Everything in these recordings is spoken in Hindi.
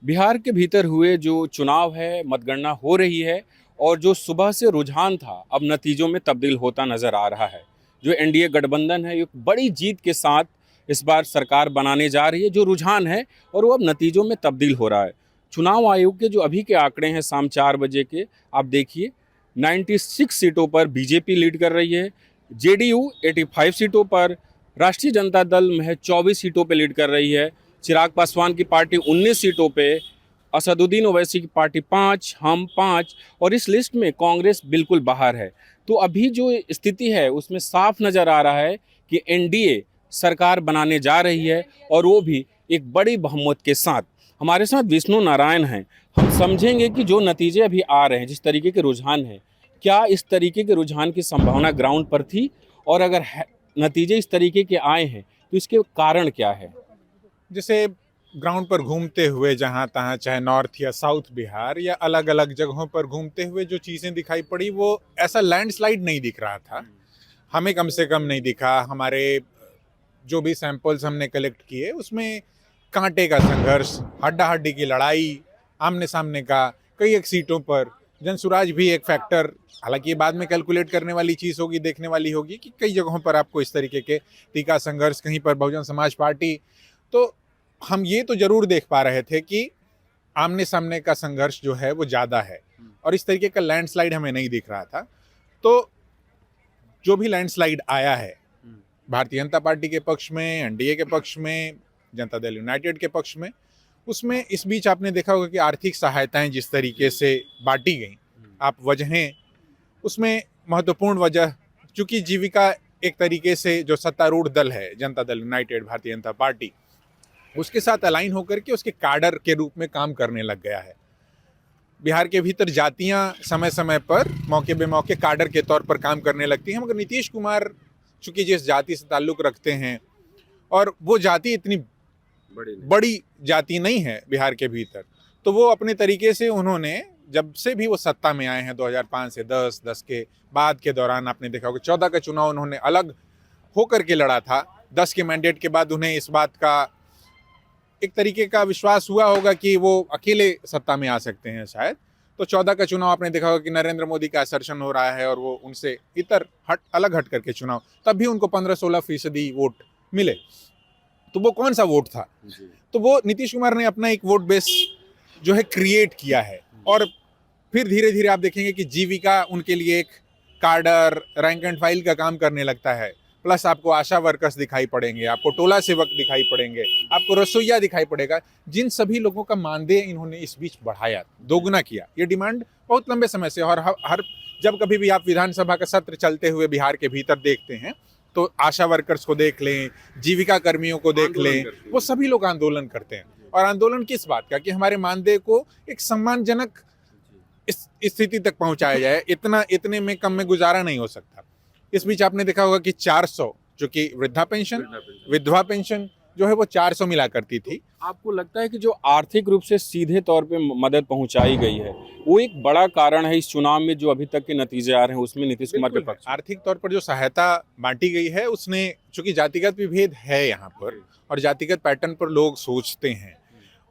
बिहार के भीतर हुए जो चुनाव है, मतगणना हो रही है और जो सुबह से रुझान था, अब नतीजों में तब्दील होता नजर आ रहा है। जो एनडीए गठबंधन है, एक बड़ी जीत के साथ इस बार सरकार बनाने जा रही है, जो रुझान है और वो अब नतीजों में तब्दील हो रहा है। चुनाव आयोग के जो अभी के आंकड़े हैं शाम 4 बजे के, आप देखिए 96 सीटों पर बीजेपी लीड कर रही है, जेडीयू 85 सीटों पर, राष्ट्रीय जनता दल महज 24 सीटों पर लीड कर रही है, चिराग पासवान की पार्टी 19 सीटों पे, असदुद्दीन ओवैसी की पार्टी 5, हम 5 और इस लिस्ट में कांग्रेस बिल्कुल बाहर है। तो अभी जो स्थिति है उसमें साफ नज़र आ रहा है कि एनडीए सरकार बनाने जा रही है और वो भी एक बड़ी बहुमत के साथ। हमारे साथ विष्णु नारायण हैं। हम समझेंगे कि जो नतीजे अभी आ रहे हैं, जिस तरीके के रुझान हैं, क्या इस तरीके के रुझान की संभावना ग्राउंड पर थी, और अगर नतीजे इस तरीके के आए हैं तो इसके कारण क्या है। जैसे ग्राउंड पर घूमते हुए जहाँ तहाँ, चाहे नॉर्थ या साउथ बिहार या अलग अलग जगहों पर घूमते हुए जो चीज़ें दिखाई पड़ी, वो ऐसा लैंडस्लाइड नहीं दिख रहा था। हमें कम से कम नहीं दिखा। हमारे जो भी सैंपल्स हमने कलेक्ट किए उसमें कांटे का संघर्ष, हड्डा हड्डी की लड़ाई, आमने सामने का, कई एक सीटों पर जनसुराज भी एक फैक्टर। हालांकि ये बाद में कैलकुलेट करने वाली चीज़ होगी, देखने वाली होगी कि कई जगहों पर आपको इस तरीके के तीखा संघर्ष, कहीं पर बहुजन समाज पार्टी। तो हम ये तो जरूर देख पा रहे थे कि आमने सामने का संघर्ष जो है वो ज़्यादा है, और इस तरीके का लैंडस्लाइड हमें नहीं दिख रहा था। तो जो भी लैंडस्लाइड आया है भारतीय जनता पार्टी के पक्ष में, एनडीए के पक्ष में, जनता दल यूनाइटेड के पक्ष में, उसमें इस बीच आपने देखा होगा कि आर्थिक सहायताएं जिस तरीके से बांटी गई, आप वजहें, उसमें महत्वपूर्ण वजह, चूंकि जीविका एक तरीके से जो सत्तारूढ़ दल है जनता दल यूनाइटेड, भारतीय जनता पार्टी, उसके साथ अलाइन होकर के उसके कैडर के रूप में काम करने लग गया है। बिहार के भीतर जातियां समय समय पर मौके बेमौके कैडर के तौर पर काम करने लगती हैं, मगर नीतीश कुमार चूंकि जिस जाति से ताल्लुक रखते हैं, और वो जाति इतनी बड़ी जाति नहीं है बिहार के भीतर, तो वो अपने तरीके से उन्होंने, जब से भी वो सत्ता में आए हैं 2005 से 10 के बाद के दौरान, आपने देखा होगा 14 का चुनाव उन्होंने अलग होकर के लड़ा था। 10 के मैंडेट के बाद उन्हें इस बात का एक तरीके का विश्वास हुआ होगा कि वो अकेले सत्ता में आ सकते हैं शायद। तो 14 का चुनाव आपने देखा होगा कि नरेंद्र मोदी का असर्शन हो रहा है, और वो उनसे अलग हट करके चुनाव, तब भी उनको 15-16% वोट मिले। तो वो कौन सा वोट था? तो वो नीतीश कुमार ने अपना एक वोट बेस जो है क्रिएट किया है, और फिर धीरे धीरे आप देखेंगे कि जीविका उनके लिए एक कार्डर, रैंक एंड फाइल का काम करने लगता है। प्लस आपको आशा वर्कर्स दिखाई पड़ेंगे, आपको टोला सेवक दिखाई पड़ेंगे, आपको रसोईया दिखाई पड़ेगा, जिन सभी लोगों का मानदेय इन्होंने इस बीच बढ़ाया, दोगुना किया। ये डिमांड बहुत लंबे समय से, और हर जब कभी भी आप विधानसभा का सत्र चलते हुए बिहार के भीतर देखते हैं, तो आशा वर्कर्स को देख लें, जीविका कर्मियों को देख लें, वो सभी लोग आंदोलन करते हैं। और आंदोलन किस बात का? कि हमारे मानदेय को एक सम्मानजनक इस स्थिति तक पहुंचाया जाए। इतने में कम में गुजारा नहीं हो सकता। इस बीच आपने देखा होगा कि 400, जो कि वृद्धा पेंशन, विधवा पेंशन जो है वो 400 मिला करती थी। आपको लगता है कि जो आर्थिक रूप से सीधे तौर पे मदद पहुंचाई गई है, वो एक बड़ा कारण है इस चुनाव में जो अभी तक के नतीजे आ रहे हैं उसमें नीतीश कुमार के पक्ष? आर्थिक तौर पर जो सहायता बांटी गई है उसने, चूंकि जातिगत विभेद है यहाँ पर, और जातिगत पैटर्न पर लोग सोचते हैं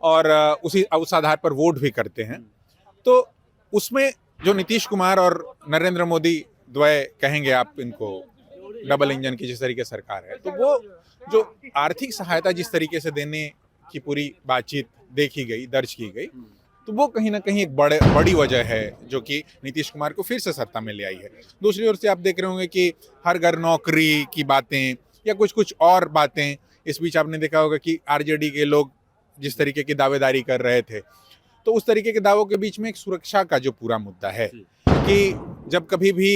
और उस आधार पर वोट भी करते हैं, तो उसमें जो नीतीश कुमार और नरेंद्र मोदी द्वय कहेंगे आप इनको, डबल इंजन की जिस तरीके सरकार है, तो वो जो आर्थिक सहायता जिस तरीके से देने की पूरी बातचीत देखी गई, दर्ज की गई, तो वो कहीं ना कहीं एक बड़ी वजह है जो कि नीतीश कुमार को फिर से सत्ता में ले आई है। दूसरी ओर से आप देख रहे होंगे कि हर घर नौकरी की बातें या कुछ और बातें, इस बीच आपने देखा होगा कि आरजेडी के लोग जिस तरीके की दावेदारी कर रहे थे, तो उस तरीके के दावों के बीच में एक सुरक्षा का जो पूरा मुद्दा है कि जब कभी भी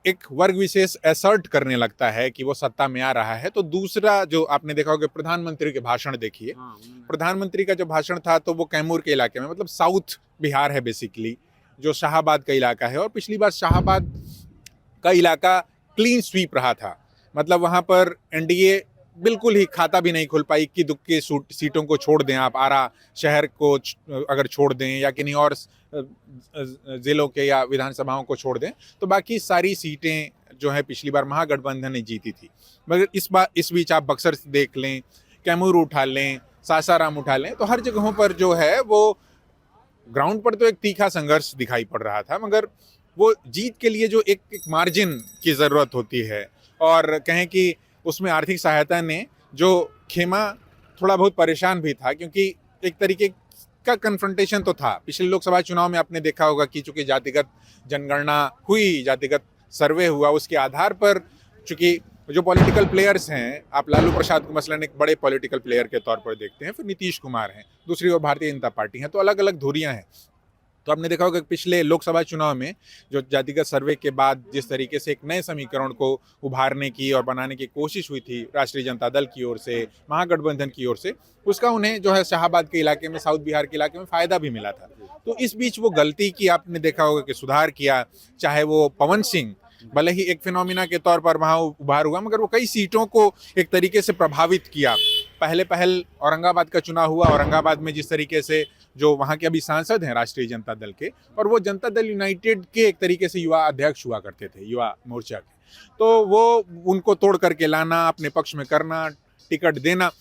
एक वर्ग विशेष असर्ट करने लगता है कि वो सत्ता में आ रहा है, तो दूसरा जो आपने देखा होगा, प्रधानमंत्री के भाषण देखिए। प्रधानमंत्री का जो भाषण था तो वो कैमूर के इलाके में, मतलब साउथ बिहार है बेसिकली, जो शाहाबाद का इलाका है, और पिछली बार शाहाबाद का इलाका क्लीन स्वीप रहा था। मतलब वहाँ पर एनडीए बिल्कुल ही खाता भी नहीं खुल पाई। इक्की दुक्की सीटों को छोड़ दें आप, आरा शहर को अगर छोड़ दें या किन्हीं और जिलों के या विधानसभाओं को छोड़ दें, तो बाकी सारी सीटें जो है पिछली बार महागठबंधन ने जीती थी। मगर इस बीच आप बक्सर देख लें, कैमूर उठा लें, सासाराम उठा लें, तो हर जगहों पर जो है वो ग्राउंड पर तो एक तीखा संघर्ष दिखाई पड़ रहा था, मगर वो जीत के लिए जो एक मार्जिन की ज़रूरत होती है, और कहें कि उसमें आर्थिक सहायता ने जो खेमा थोड़ा बहुत परेशान भी था, क्योंकि एक तरीके का कन्फ्रंटेशन तो था। पिछले लोकसभा चुनाव में आपने देखा होगा कि चूंकि जातिगत जनगणना हुई, जातिगत सर्वे हुआ, उसके आधार पर चूंकि जो पॉलिटिकल प्लेयर्स हैं, आप लालू प्रसाद को मसलन एक बड़े पॉलिटिकल प्लेयर के तौर पर देखते हैं, फिर नीतीश कुमार हैं, दूसरी ओर भारतीय जनता पार्टी है, तो अलग अलग धुरियां हैं। तो आपने देखा होगा कि पिछले लोकसभा चुनाव में जो जातिगत सर्वे के बाद जिस तरीके से एक नए समीकरण को उभारने की और बनाने की कोशिश हुई थी राष्ट्रीय जनता दल की ओर से, महागठबंधन की ओर से, उसका उन्हें जो है शाहाबाद के इलाके में, साउथ बिहार के इलाके में फायदा भी मिला था। तो इस बीच वो गलती की आपने देखा होगा कि सुधार किया, चाहे वो पवन सिंह भले ही एक फिनोमिना के तौर पर वहाँ उभार हुआ, मगर वो कई सीटों को एक तरीके से प्रभावित किया। पहल औरंगाबाद का चुनाव हुआ, औरंगाबाद में जिस तरीके से जो वहाँ के अभी सांसद हैं राष्ट्रीय जनता दल के, और वो जनता दल यूनाइटेड के एक तरीके से युवा अध्यक्ष हुआ करते थे, युवा मोर्चा के, तो वो उनको तोड़ करके लाना, अपने पक्ष में करना, टिकट देना।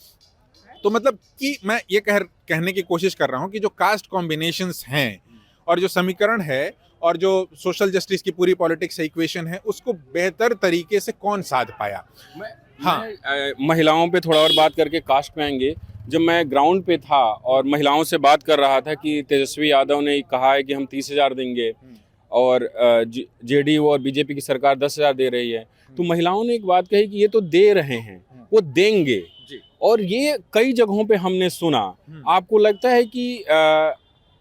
तो मतलब कि मैं ये कहने की कोशिश कर रहा हूँ कि जो कास्ट कॉम्बिनेशंस हैं और जो समीकरण है और जो सोशल जस्टिस की पूरी पॉलिटिक्स इक्वेशन है, उसको बेहतर तरीके से कौन साध पाया। महिलाओं पे थोड़ा और बात करके कास्ट पे आएंगे। जब मैं ग्राउंड पे था और महिलाओं से बात कर रहा था कि तेजस्वी यादव ने कहा है कि हम 30,000 देंगे और जेडीयू और बीजेपी की सरकार 10,000 दे रही है, तो महिलाओं ने एक बात कही कि ये तो दे रहे हैं, वो देंगे, और ये कई जगहों पे हमने सुना। आपको लगता है कि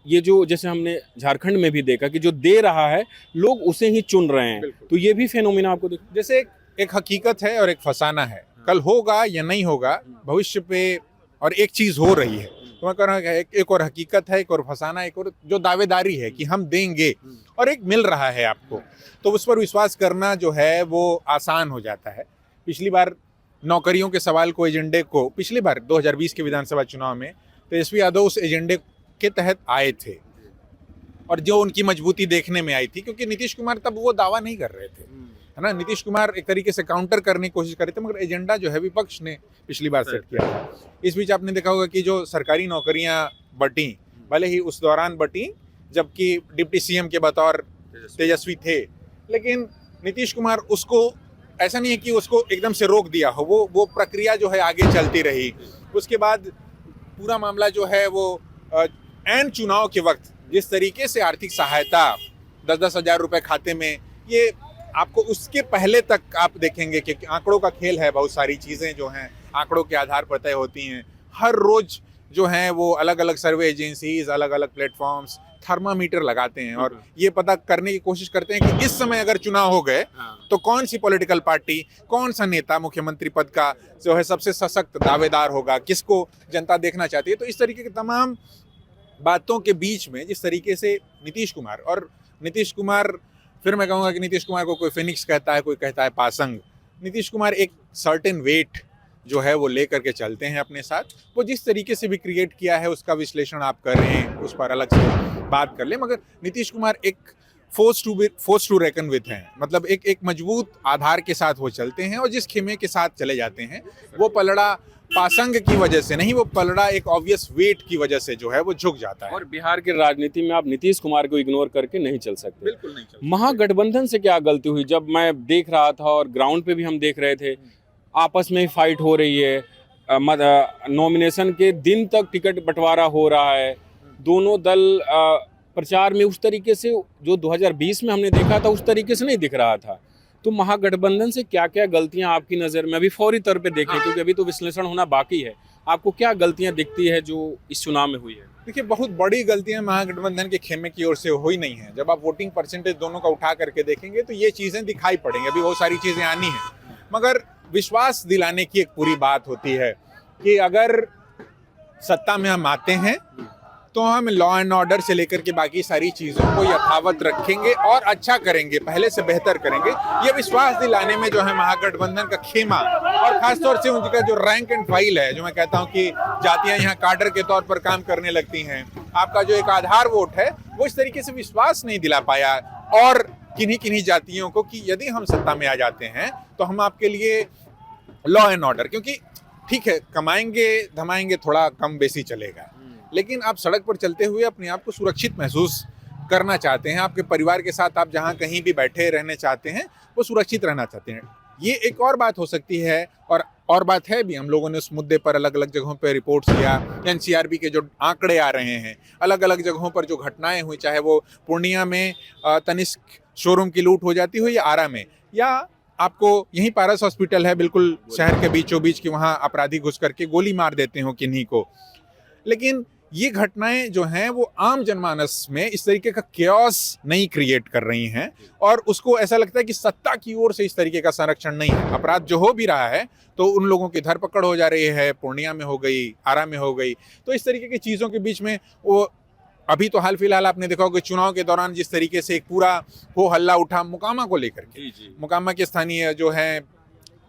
ये जो जैसे हमने झारखंड में भी देखा कि जो दे रहा है लोग उसे ही चुन रहे हैं, तो ये भी फेनोमेना आपको दिख जैसे एक हकीकत है और एक फसाना है, कल होगा या नहीं होगा भविष्य पे, और एक चीज हो रही है, तो मैं कह रहा हूँ एक और हकीकत है, एक और फसाना, एक और जो दावेदारी है कि हम देंगे और एक मिल रहा है आपको, तो उस पर विश्वास करना जो है वो आसान हो जाता है। पिछली बार नौकरियों के सवाल को, एजेंडे को, पिछली बार 2020 के विधानसभा चुनाव में तेजस्वी यादव उस एजेंडे के तहत आए थे, और जो उनकी मजबूती देखने में आई थी, क्योंकि नीतीश कुमार तब वो दावा नहीं कर रहे थे, है ना। नीतीश कुमार एक तरीके से काउंटर करने की कोशिश कर रहे थे, मगर एजेंडा जो है विपक्ष ने पिछली बार सेट किया था। इस बीच आपने देखा होगा कि जो सरकारी नौकरियां बटी, भले ही उस दौरान बटी जबकि डिप्टी सीएम के बतौर तेजस्वी थे, लेकिन नीतीश कुमार उसको, ऐसा नहीं है कि उसको एकदम से रोक दिया हो, वो प्रक्रिया जो है आगे चलती रही। उसके बाद पूरा मामला जो है वो एन चुनाव के वक्त जिस तरीके से आर्थिक सहायता 10-10 हज़ार रुपए खाते में, ये आपको उसके पहले तक आप देखेंगे कि आंकड़ों का खेल है, बहुत सारी चीज़ें जो हैं आंकड़ों के आधार पर तय होती हैं। हर रोज जो हैं वो अलग अलग सर्वे एजेंसीज, अलग अलग प्लेटफॉर्म्स थर्मामीटर लगाते हैं और ये पता करने की कोशिश करते हैं कि इस समय अगर चुनाव हो गए तो कौन सी पॉलिटिकल पार्टी, कौन सा नेता मुख्यमंत्री पद का जो है सबसे सशक्त दावेदार होगा, किसको जनता देखना चाहती है। तो इस तरीके की तमाम बातों के बीच में जिस तरीके से नीतीश कुमार, फिर मैं कहूँगा कि नीतीश कुमार को कोई फिनिक्स कहता है, कोई कहता है पासंग, नीतीश कुमार एक सर्टेन वेट जो है वो लेकर के चलते हैं अपने साथ। वो जिस तरीके से भी क्रिएट किया है उसका विश्लेषण आप कर रहे हैं, उस पर अलग से बात कर ले, मगर नीतीश कुमार एक फोर्स टू रेकन विथ हैं, मतलब एक मजबूत आधार के साथ वो चलते हैं, और जिस खेमे के साथ चले जाते हैं वो पलड़ा पासंग की वजह से नहीं, वो पलड़ा एक ऑब्वियस वेट की वजह से जो है वो झुक जाता है। और बिहार की राजनीति में आप नीतीश कुमार को इग्नोर करके नहीं चल सकते। बिल्कुल नहीं चल सकते। महागठबंधन से क्या गलती हुई? जब मैं देख रहा था और ग्राउंड पे भी हम देख रहे थे, आपस में ही फाइट हो रही है, नॉमिनेशन के दिन तक टिकट बंटवारा हो रहा है, दोनों दल प्रचार में उस तरीके से जो 2020 में हमने देखा था उस तरीके से नहीं दिख रहा था। तो महागठबंधन से क्या क्या गलतियां आपकी नज़र में अभी फौरी तौर पे देखें, क्योंकि अभी तो विश्लेषण होना बाकी है, आपको क्या गलतियां दिखती है जो इस चुनाव में हुई है? देखिए, बहुत बड़ी गलतियां महागठबंधन के खेमे की ओर से हुई नहीं है। जब आप वोटिंग परसेंटेज दोनों का उठा करके देखेंगे तो ये चीज़ें दिखाई पड़ेंगी, अभी बहुत सारी चीज़ें आनी हैं, मगर विश्वास दिलाने की एक पूरी बात होती है कि अगर सत्ता में हम आते हैं तो हम लॉ एंड ऑर्डर से लेकर के बाकी सारी चीज़ों को यथावत रखेंगे और अच्छा करेंगे, पहले से बेहतर करेंगे। ये विश्वास दिलाने में जो है महागठबंधन का खेमा, और खासतौर से उनका जो रैंक एंड फाइल है, जो मैं कहता हूँ कि जातियाँ यहाँ काडर के तौर पर काम करने लगती हैं, आपका जो एक आधार वोट है वो इस तरीके से विश्वास नहीं दिला पाया और किन्हीं जातियों को कि यदि हम सत्ता में आ जाते हैं तो हम आपके लिए लॉ एंड ऑर्डर, क्योंकि ठीक है, कमाएंगे धमाएंगे थोड़ा कम बेसी चलेगा, लेकिन आप सड़क पर चलते हुए अपने आप को सुरक्षित महसूस करना चाहते हैं, आपके परिवार के साथ आप जहां कहीं भी बैठे रहने चाहते हैं, वो सुरक्षित रहना चाहते हैं। ये एक और बात हो सकती है, और बात है भी। हम लोगों ने उस मुद्दे पर अलग अलग जगहों पर रिपोर्ट्स किया, एनसीआरबी के जो आंकड़े आ रहे हैं, अलग अलग जगहों पर जो घटनाएं हुई, चाहे वो पूर्णिया में तनिष्क शोरूम की लूट हो जाती हो या आरा में, या आपको यहीं पारस हॉस्पिटल है बिल्कुल शहर के बीचों बीच की, वहाँ अपराधी घुस करके गोली मार देते हो किन्हीं को। लेकिन ये घटनाएं जो हैं वो आम जनमानस में इस तरीके का केओस नहीं क्रिएट कर रही हैं, और उसको ऐसा लगता है कि सत्ता की ओर से इस तरीके का संरक्षण नहीं है। अपराध जो हो भी रहा है तो उन लोगों की धरपकड़ हो जा रही है, पूर्णिया में हो गई, आरा में हो गई। तो इस तरीके की चीज़ों के बीच में वो अभी तो हाल फिलहाल आपने देखा होगा चुनाव के दौरान जिस तरीके से एक पूरा हो हल्ला उठा मोकामा को लेकर के। मोकामा के स्थानीय जो है,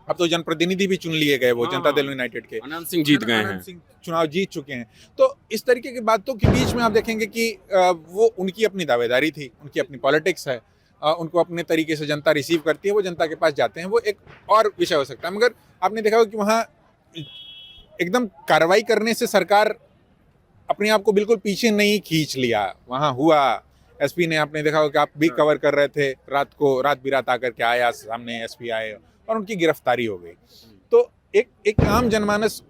अब तो जनप्रतिनिधि भी चुन लिए गए, वो जनता दल यूनाइटेड के अनंत सिंह जीत गए हैं, अनंत सिंह चुनाव जीत चुके हैं। तो इस तरीके की बातों के बीच में आप देखेंगे कि वो उनकी अपनी दावेदारी थी, उनकी अपनी पॉलिटिक्स है, उनको अपने तरीके से जनता रिसीव करती है, वो जनता के पास जाते हैं, वो एक और विषय हो सकता है। मगर आपने देखा होगा कि वहाँ एकदम कार्रवाई करने से सरकार अपने आप को बिल्कुल पीछे नहीं खींच लिया। वहाँ हुआ, एसपी ने, आपने देखा होगा कि आप भी कवर कर रहे थे, रात बिरात आकर के आया सामने, एसपी आए और उनकी गिरफ्तारी हो गई। तो एक आम जनमानस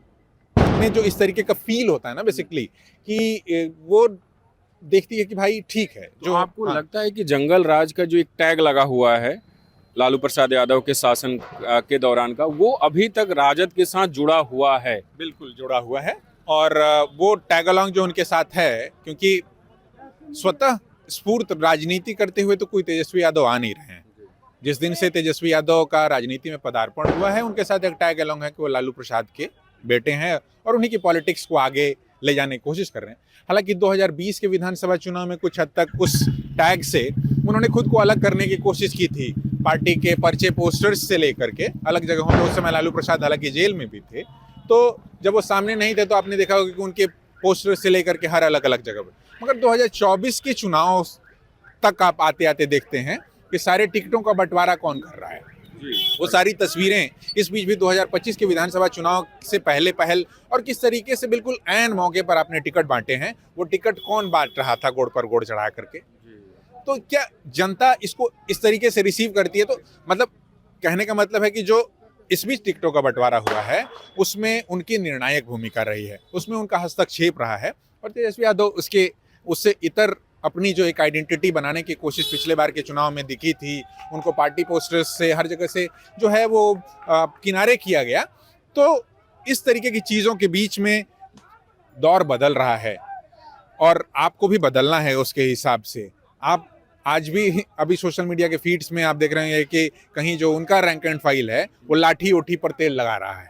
में जो इस तरीके का फील होता है ना बेसिकली, कि वो देखती है कि भाई ठीक है। जो आपको लगता है कि जंगल राज का जो एक टैग लगा हुआ है लालू प्रसाद यादव के शासन के दौरान का, वो अभी तक राजद के साथ जुड़ा हुआ है? बिल्कुल जुड़ा हुआ है, और वो टैग अलॉन्ग जो उनके साथ है, क्योंकि स्वतः स्फूर्त राजनीति करते हुए तो कोई तेजस्वी यादव आ नहीं रहे हैं। जिस दिन से तेजस्वी यादव का राजनीति में पदार्पण हुआ है, उनके साथ एक टैग अलॉन्ग है कि वो लालू प्रसाद के बेटे हैं और उन्हीं की पॉलिटिक्स को आगे ले जाने की कोशिश कर रहे हैं। हालांकि 2020 के विधानसभा चुनाव में कुछ हद तक उस टैग से उन्होंने खुद को अलग करने की कोशिश की थी, पार्टी के पर्चे पोस्टर्स से लेकर के अलग जगहों पर। उस समय लालू प्रसाद हालांकि जेल में भी थे, तो जब वो सामने नहीं थे तो आपने देखा होगा कि उनके पोस्टर से लेकर के हर अलग अलग जगह पर। मगर 2024 के चुनाव तक आप आते आते देखते हैं कि सारे टिकटों का बंटवारा कौन कर रहा है। वो सारी तस्वीरें इस बीच भी 2025 के विधानसभा चुनाव से पहल और किस तरीके से बिल्कुल ऐन मौके पर आपने टिकट बांटे हैं, वो टिकट कौन बांट रहा था गोड़ पर गोड़ चढ़ा करके। तो क्या जनता इसको इस तरीके से रिसीव करती है? तो मतलब कहने का मतलब है कि जो इस बीच टिकटों का बंटवारा हुआ है उसमें उनकी निर्णायक भूमिका रही है, उसमें उनका हस्तक्षेप रहा है, और तेजस्वी यादव उससे इतर अपनी जो एक आइडेंटिटी बनाने की कोशिश पिछले बार के चुनाव में दिखी थी, उनको पार्टी पोस्टर्स से हर जगह से जो है वो किनारे किया गया। तो इस तरीके की चीज़ों के बीच में दौर बदल रहा है और आपको भी बदलना है उसके हिसाब से। आप आज भी अभी सोशल मीडिया के फीड्स में आप देख रहे हैं कि कहीं जो उनका रैंक एंड फाइल है वो लाठी उठी पर तेल लगा रहा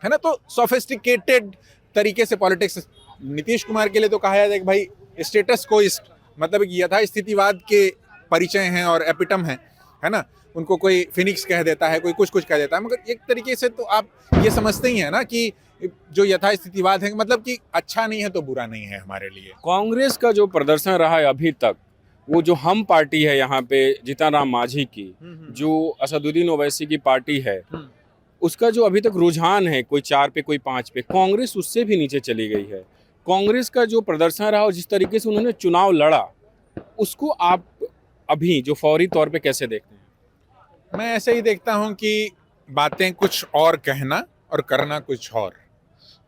है ना। तो सोफिस्टिकेटेड तरीके से पॉलिटिक्स। नीतीश कुमार के लिए तो कहा जाता है कि भाई स्टेटस को मतलब यथास्थितिवाद के परिचय हैं और एपिटम है ना। उनको कोई फिनिक्स कह देता है, कोई कुछ कह देता है, मगर एक तरीके से तो आप ये समझते ही हैं ना कि जो यथास्थितिवाद है मतलब कि अच्छा नहीं है तो बुरा नहीं है हमारे लिए। कांग्रेस का जो प्रदर्शन रहा है अभी तक, वो जो हम पार्टी है यहाँ पे जीतन राम मांझी की, जो असदुद्दीन ओवैसी की पार्टी है, उसका जो अभी तक रुझान है कोई 4 पे कोई 5 पे, कांग्रेस उससे भी नीचे चली गई है। कांग्रेस का जो प्रदर्शन रहा और जिस तरीके से उन्होंने चुनाव लड़ा, उसको आप अभी जो फौरी तौर पे कैसे देखते हैं? मैं ऐसे ही देखता हूं कि बातें कुछ और कहना और करना कुछ और।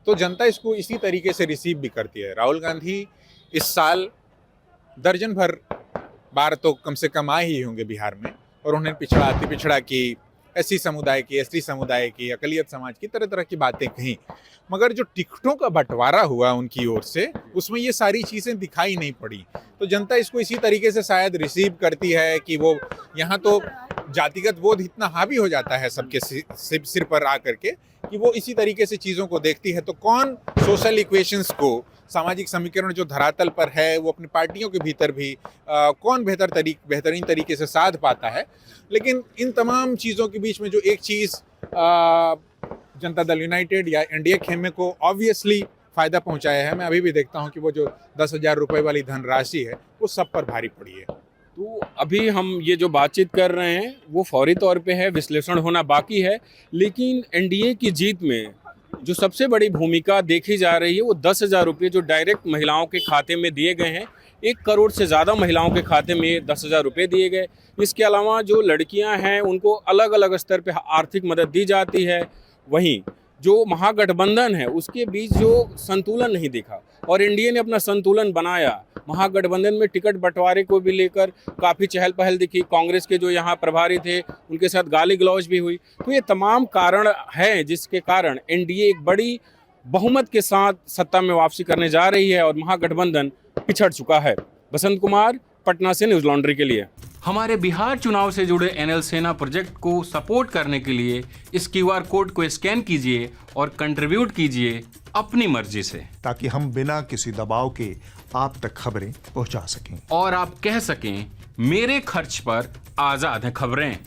तो जनता इसको इसी तरीके से रिसीव भी करती है। राहुल गांधी इस साल दर्जन भर बार तो कम से कम आए ही होंगे बिहार में, और उन्हें पिछड़ा अति पिछड़ा की, एससी समुदाय की, एसटी समुदाय की, अकलियत समाज की, तरह तरह की बातें कहीं। मगर जो टिकटों का बंटवारा हुआ उनकी ओर से, उसमें ये सारी चीज़ें दिखाई नहीं पड़ी। तो जनता इसको इसी तरीके से शायद रिसीव करती है कि वो यहाँ तो जातिगत बोध इतना हावी हो जाता है सबके सिर पर आ करके कि वो इसी तरीके से चीज़ों को देखती है। तो कौन सोशल इक्वेशंस को, सामाजिक समीकरण जो धरातल पर है वो अपनी पार्टियों के भीतर भी कौन बेहतरीन तरीके से साध पाता है। लेकिन इन तमाम चीज़ों के बीच में जो एक चीज़ जनता दल यूनाइटेड या एनडीए खेमे को ऑब्वियसली फ़ायदा पहुंचाया है, मैं अभी भी देखता हूं कि वो जो 10,000 रुपये वाली धनराशि है वो सब पर भारी पड़ी है। तो अभी हम ये जो बातचीत कर रहे हैं वो फौरी तौर पे है, विश्लेषण होना बाकी है, लेकिन एनडीए की जीत में जो सबसे बड़ी भूमिका देखी जा रही है वो 10,000 रुपये जो डायरेक्ट महिलाओं के खाते में दिए गए हैं। 1 करोड़ से ज़्यादा महिलाओं के खाते में 10,000 रुपये दिए गए। इसके अलावा जो लड़कियां हैं उनको अलग अलग स्तर पे आर्थिक मदद दी जाती है। वहीं जो महागठबंधन है उसके बीच जो संतुलन नहीं दिखा और एनडीए ने अपना संतुलन बनाया। महागठबंधन में टिकट बंटवारे को भी लेकर काफ़ी चहल पहल दिखी। कांग्रेस के जो यहाँ प्रभारी थे उनके साथ गाली गलौज भी हुई। तो ये तमाम कारण हैं जिसके कारण एनडीए एक बड़ी बहुमत के साथ सत्ता में वापसी करने जा रही है और महागठबंधन पिछड़ चुका है। बसंत कुमार, पटना से न्यूज़ लॉन्ड्री के लिए। हमारे बिहार चुनाव से जुड़े एनएल सेना प्रोजेक्ट को सपोर्ट करने के लिए इस क्यूआर कोड को स्कैन कीजिए और कंट्रीब्यूट कीजिए अपनी मर्जी से, ताकि हम बिना किसी दबाव के आप तक खबरें पहुंचा सकें और आप कह सकें मेरे खर्च पर आजाद हैं खबरें।